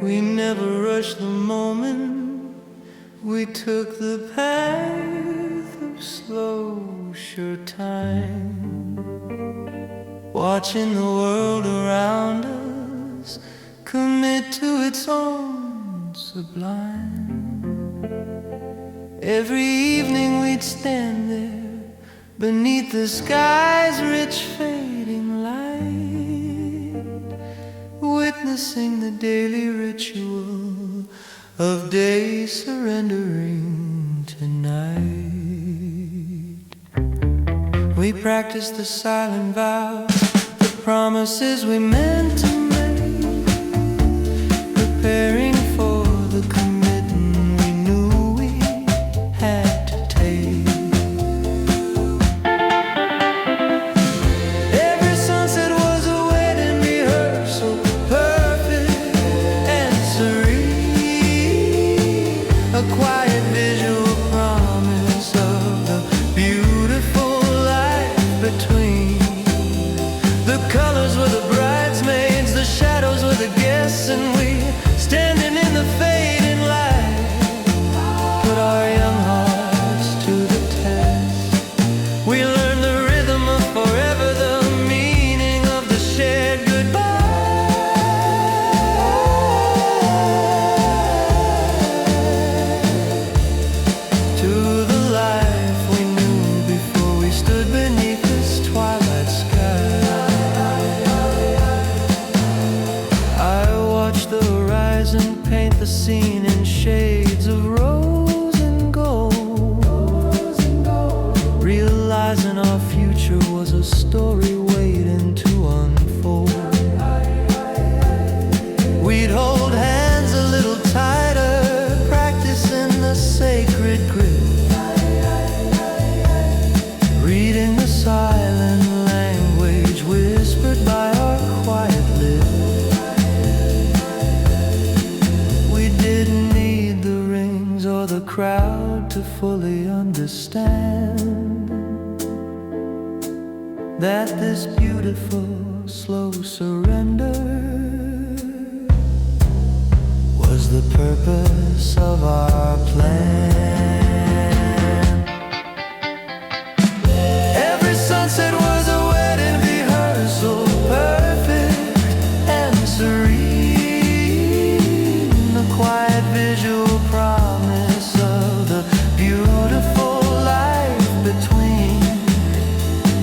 We never rushed the moment. We took the path of slow, sure time, watching the world around us commit to its own sublime. Every evening we'd stand there beneath the sky's rich fading light, witnessing the daily ritual of day surrendering to night. We practiced the silent vows, the promises we meant to make, preparing for the commitment we knew we had to take. Every sunset was a wedding rehearsal, perfect and serene, a quiet visual promise of the beautiful life between. The colors were the bridesmaids, the shadows were the guests, and we, standing in the fading light, put our young hearts to the test. We learned the rhythm of forever, the meaning of the shared goodbye. To the life we knew before we stood beneath this twilight sky. I watched the horizon paint the scene in shades of rose and gold, realizing our future was a story waiting to unfold. We'd hold hands a little tighter, practicing the sacred grip, reading the silent language whispered by our quiet lips. We didn't need the rings or the crowd to fully understand that this beautiful, slow surrender was the purpose of our plan. Every sunset was a wedding rehearsal, perfect and serene, a quiet visual promise of the beautiful life between.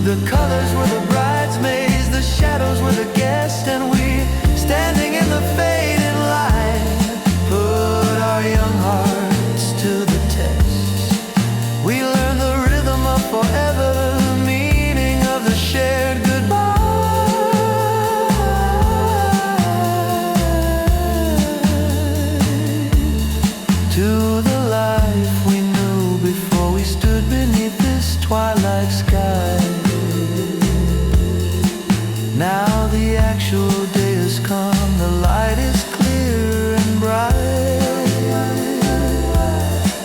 The colors were the bridesmaids, the shadows were the guests, and we, standing in the fading light, put our young hearts to the test. We learned the rhythm of forever, the meaning of the shared goodbye. To the life we knew before we stood beneath this twilight sky. Now the actual day has come, the light is clear and bright,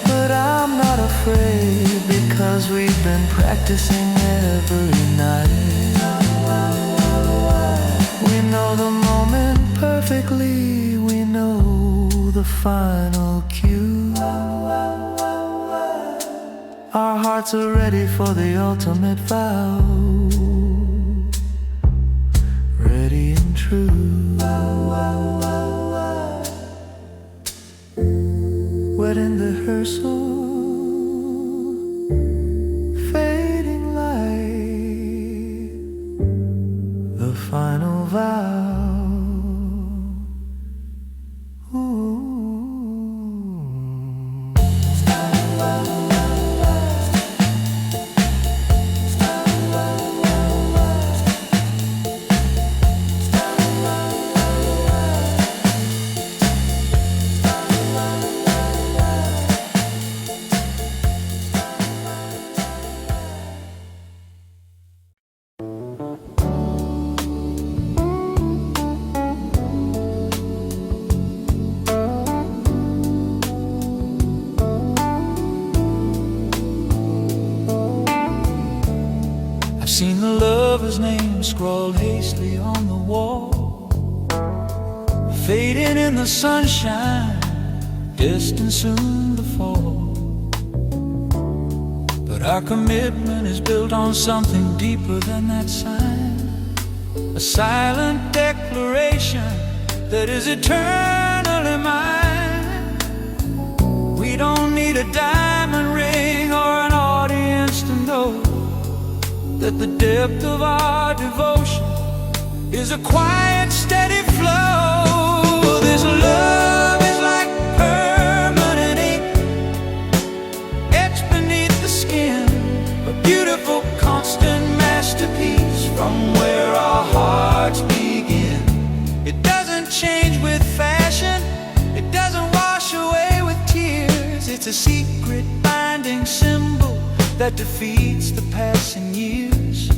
but I'm not afraid because we've been practicing every night. We know the moment perfectly, we know the final cue. Our hearts are ready for the ultimate vow, ready and true. Wedding rehearsal, fading light, the final vow. Ooh. Seen the lover's name scrawled hastily on the wall, fading in the sunshine, distant soon to fall. But our commitment is built on something deeper than that sign, a silent declaration that is eternally mine. We don't need a diamond ring or an audience to know that the depth of our devotion is a quiet, steady flow. This love is like permanent ink etched beneath the skin, a beautiful, constant masterpiece from where our hearts begin. It doesn't change with fashion, it doesn't wash away with tears. It's a secret binding symbol that defeats the passing years.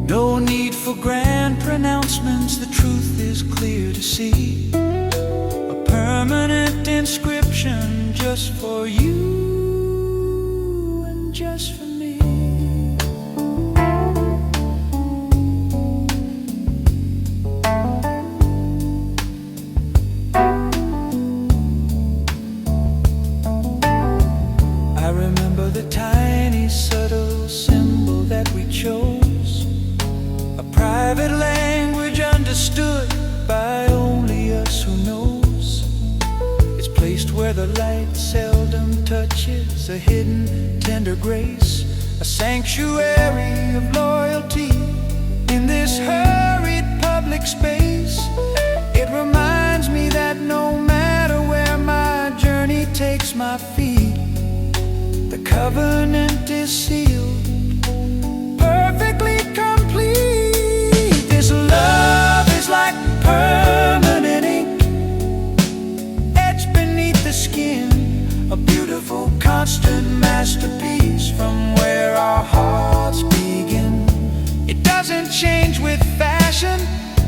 No need for grand pronouncements, the truth is clear to see. A permanent inscription just for you and just for me. I remember the tiny, subtle symbol that we chose, a private language understood by only us who knows. It's placed where the light seldom touches, a hidden, tender grace, a sanctuary of loyalty in this hurried public space. It reminds me that no matter where my journey takes my feet, the covenant is sealed, perfectly complete. This love is like permanent ink etched beneath the skin, a beautiful, constant masterpiece from where our hearts begin. It doesn't change with fashion,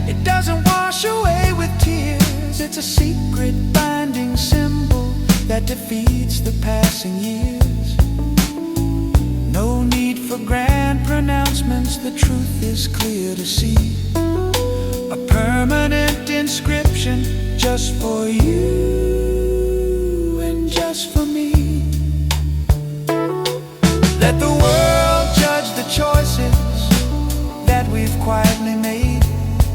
it doesn't wash away with tears. It's a secret binding symbol that defeats the passing years. No need for grand pronouncements, the truth is clear to see. A permanent inscription just for you and just for me. Let the world judge the choices that we've quietly made.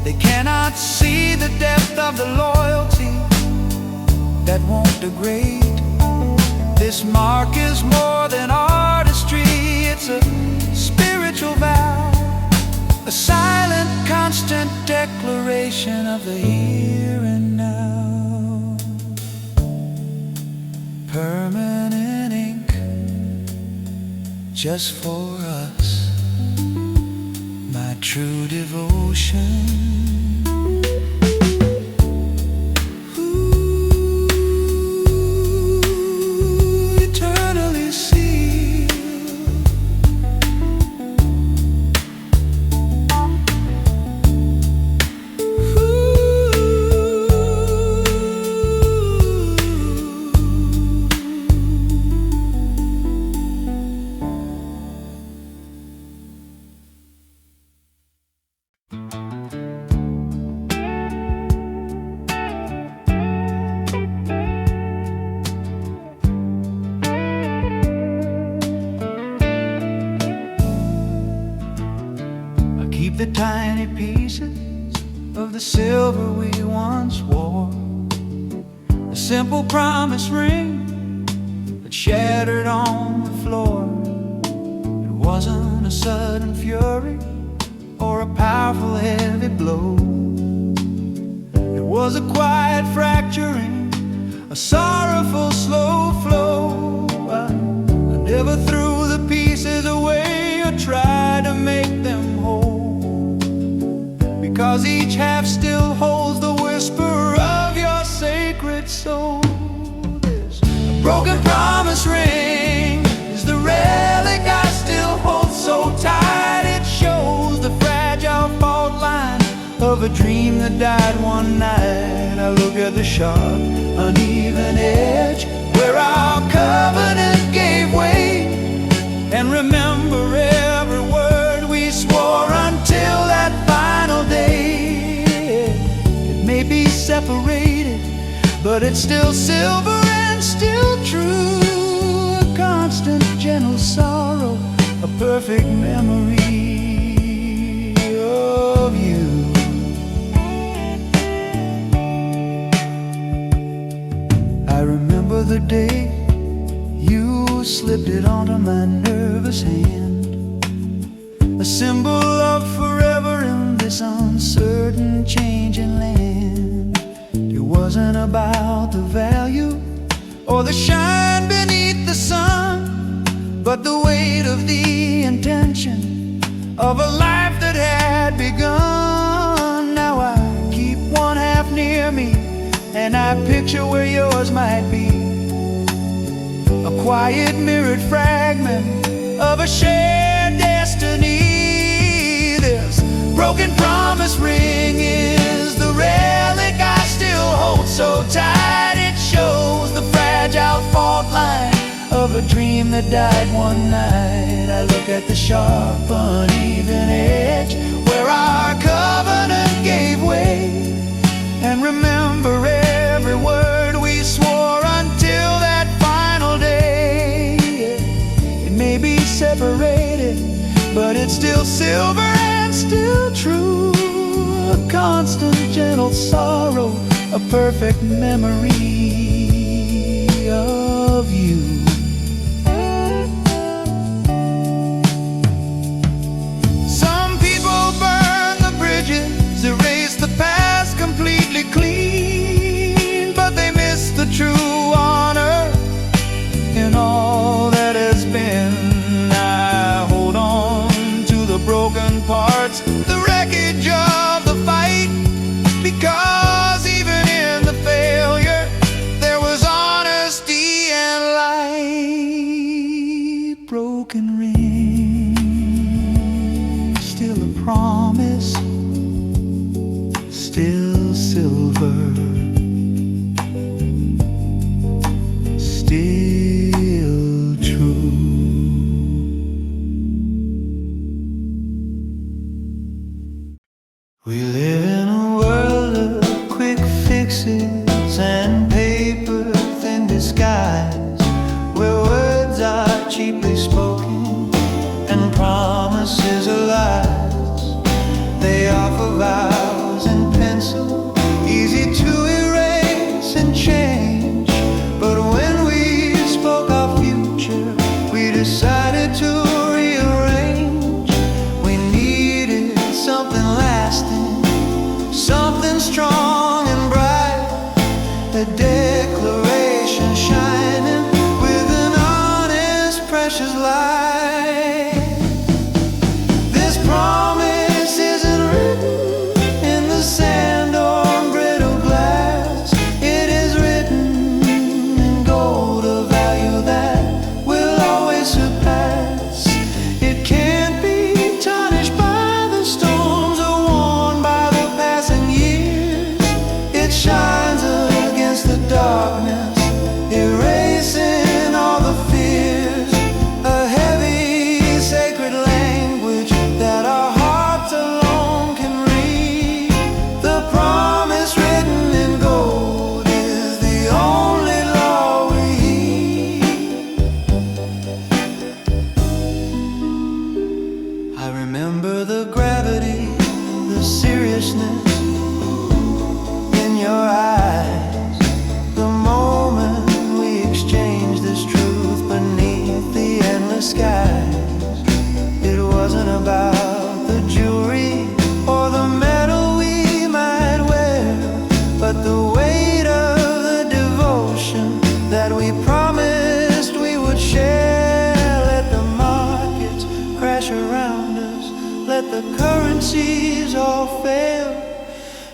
They cannot see the depth of the loyalty that won't degrade. This mark is more than artistry, it's a spiritual vow, a silent, constant declaration of the here and now. Permanent ink, just for us, my true devotion. The tiny pieces of the silver we once wore, a simple promise ring that shattered on the floor. It wasn't a sudden fury or a powerful heavy blow. It was a quiet fracturing, a sorrowful slow flow. I never threw the pieces away or tried to make them whole, because each half still holds the whisper of your sacred soul. This broken promise ring is the relic I still hold so tight. It shows the fragile fault line of a dream that died one night. I look at the sharp, uneven edge where our covenant gave way, and remember every word we swore until that final day. It may be separated, but it's still silver and still true. A constant gentle sorrow, a perfect memory of you. I remember the day you slipped it onto my nervous hand, a symbol of forever in this uncertain, changing land. It wasn't about the value or the shine beneath the sun, but the weight of the intention of a life that had begun. Now I keep one half near me, and I picture where yours might be, a quiet mirrored fragment of a shared destiny. This broken promise ring is the relic I still hold so tight. It shows the fragile fault line of a dream that died one night. I look at the sharp, uneven edge where our covenant gave way, and remember every word we swore until that final day. It may be separated, but it's still silver and still true. A constant gentle sorrow, a perfect memory of you. Some people burn the bridges, erase the past completely clean, but they miss the true honor in all that has been. I hold on to the broken parts, the wreckage of the fight, because even in the failure there was honesty and light. Broken ring, still a promise, still silver, still true. We live in a world of quick fixes and paper-thin disguise, where words are cheaply spoken and promises are lies. They offer vows in pencil, easy to erase and change. But when we spoke our future, we decided to rearrange. We needed something lasting, something strong and bright, a declaration shining with an honest, precious light. This promise isn't written in the sand or on brittle glass. It is written in gold, a value that will always surpass. It can't be tarnished by the storms or worn by the passing years. It shines against the darkness, erasing all the fears. A heavy, sacred language that our hearts alone can read. The promise written in gold is the only law we heed. I remember the gravity, the seriousness in your eyes, the moment we exchanged this truth beneath the endless skies. It wasn't about the jewelry or the medal we might wear, but the weight of the devotion that we promised we would share. Let the markets crash around us, let the currencies all fail.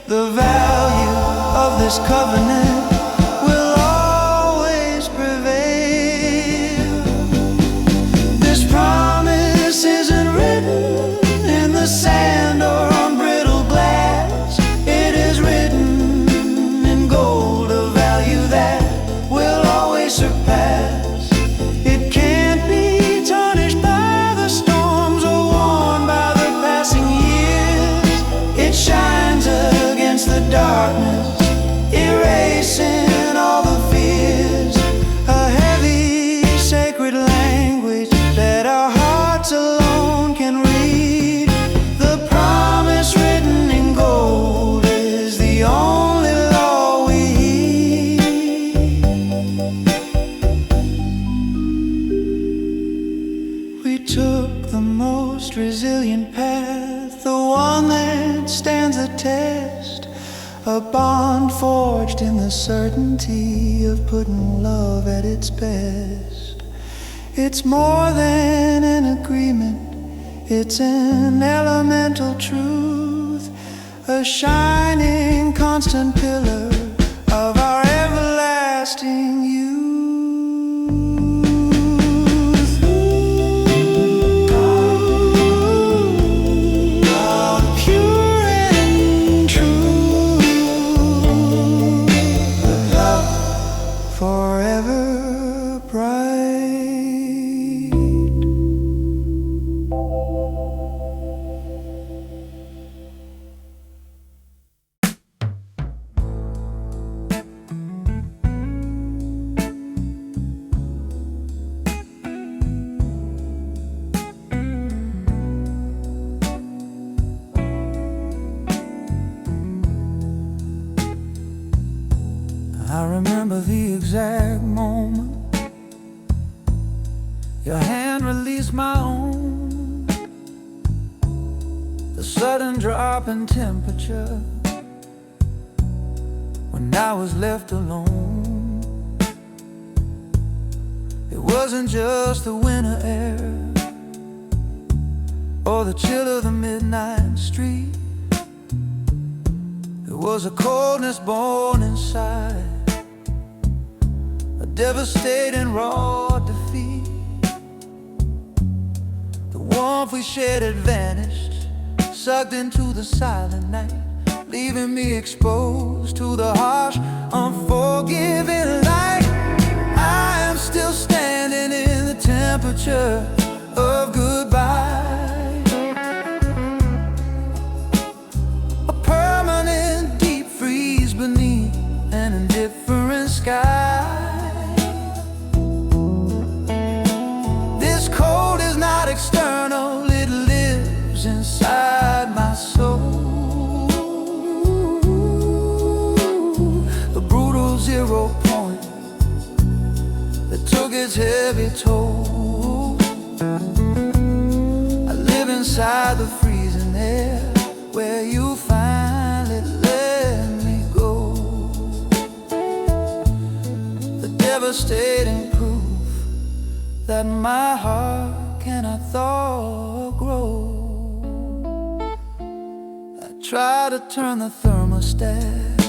The value of this covenant will always prevail. This promise isn't written in the sand or on brittle glass. It is written in gold, a value that will always surpass. It can't be tarnished by the storms or worn by the passing years. It shines against the darkness, erasing all the fears, a heavy sacred language that our hearts alone can read. The promise written in gold is the only law we heed. We took the most resilient path, the one that stands the test, a bond forged in the certainty of putting love at its best. It's more than an agreement, it's an elemental truth, a shining constant pillar of our everlasting youth. Pure and true, love forever bright. I remember the exact moment your hand released my own, the sudden drop in temperature when I was left alone. It wasn't just the winter air or the chill of the midnight street. It was a coldness born inside, a devastating raw defeat. The warmth we shared had vanished, sucked into the silent night, leaving me exposed to the harsh, unforgiving light. I am still standing in the temperature of goodbye, a permanent deep freeze beneath an indifferent sky. This cold is not external, it lives inside my soul. The brutal 0 point that took its heavy toll. I live inside the freezing air where you finally let me go. The devastating proof that my heart cannot thaw or grow. I try to turn the thermostat,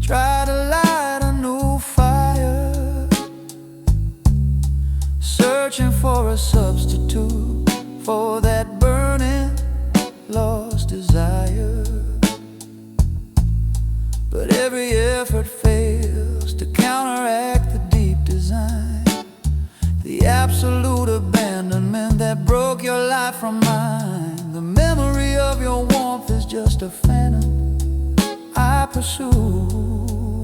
try to light a new fire, searching for a substitute for that burning, lost desire. But every effort fails to counteract the deep design, the absolute abandonment that broke your life from mine. The memory of your warmth is just a phantom I pursue,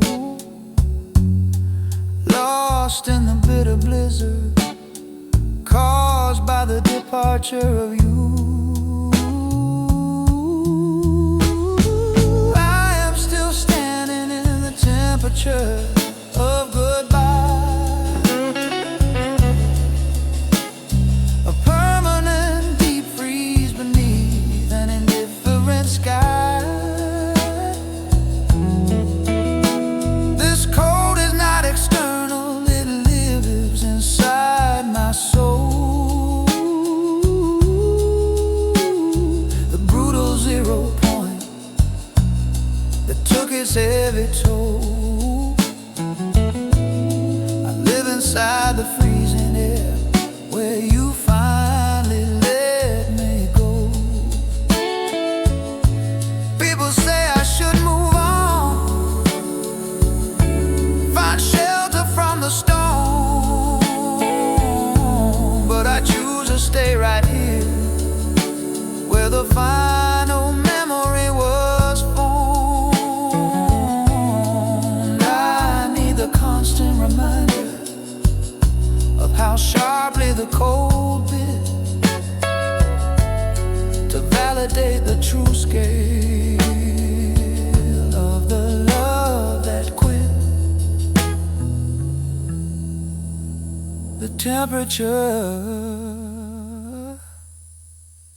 lost in the bitter blizzard caused by the departure of you. I am still standing in the temperature of goodbye, a permanent deep freeze beneath an indifferent sky. This cold is not external, it lives inside my soul. The brutal 0 point that took its heavy toll. I live inside the freezing air where you finally let me go. People say I should move on, find shelter from the storm, but I choose to stay right here where the final memory was formed. temperature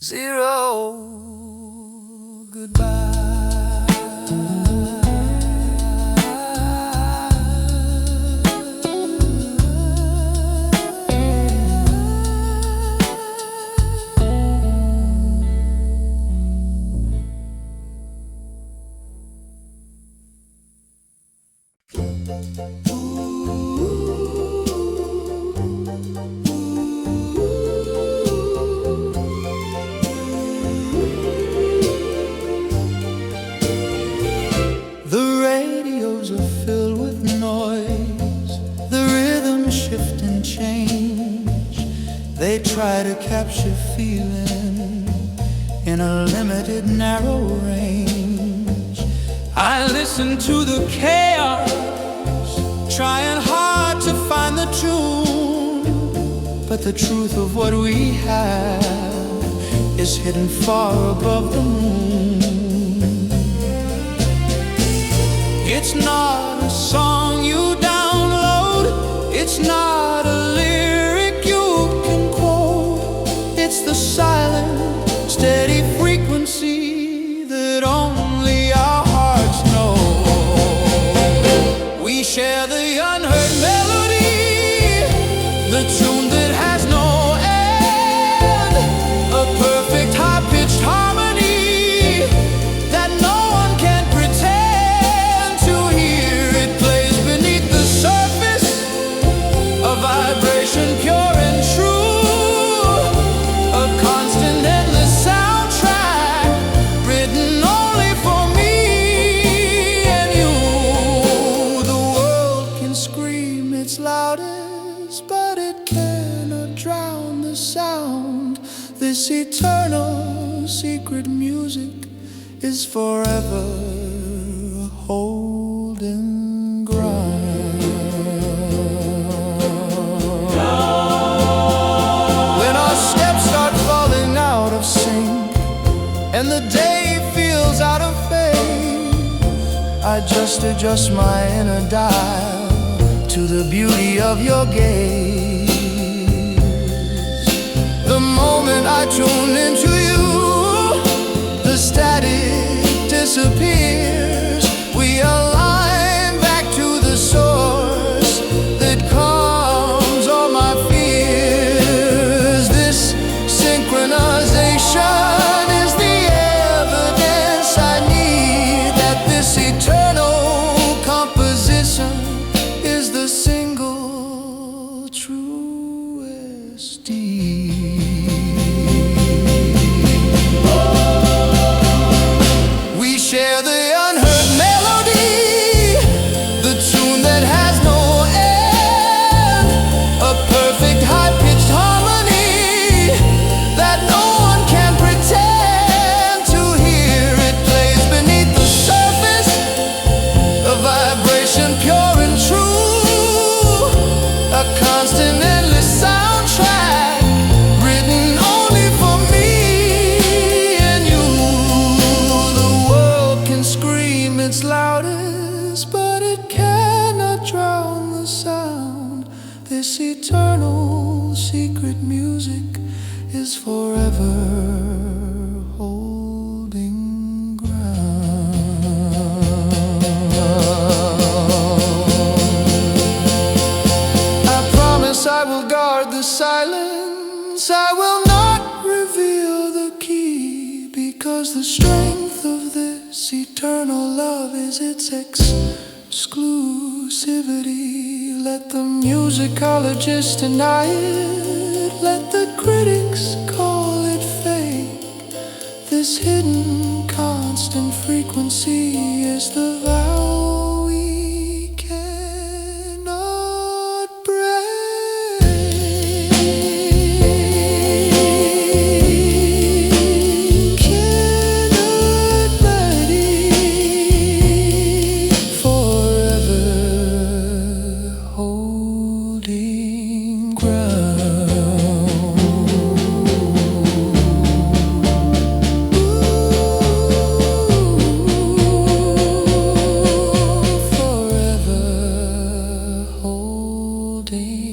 0. Goodbye. The radios are filled with noise, the rhythms shift and change. They try to capture feeling in a limited, narrow range. I listen to the chaos, trying hard to find the tune, but the truth of what we have is hidden far above the moon. It's not a song you download, it's not a lyric you can quote. It's the silent, steady frequency that only our hearts know. We share the unheard melody, the tune that has no end, a perfect high-pitched harmony that no one can pretend to hear. It plays beneath the surface, a vibration pure and true, a constant, endless soundtrack written only for me and you. The world can scream its loudest, but it cannot drown the sound. This eternal secret music is forever holding ground. When our steps start falling out of sync and the day feels out of phase, I just adjust my inner dial to the beauty of your gaze. The moment I tune into you, the static disappears. We align back to the source that calms all my fears. This synchronization is the evidence I need that this eternal composition is the single truest deed. We share the unheard melody, the tune that has no end, a perfect high-pitched harmony that no one can pretend to hear. It plays beneath the surface, a vibration pure and true, a constant, endless soundtrack written only for me and you. The world can scream its loudest, but it cannot drown the sound. This eternal secret music is forever holding ground. I promise I will guard the silence, I will not reveal the key, because the strength of this eternal love is its exclusivity. Let the musicologists deny it, let the critics call it fake. This hidden constant frequency is the vow we cannot break. Cannot break. Forever holding ground. Forever holding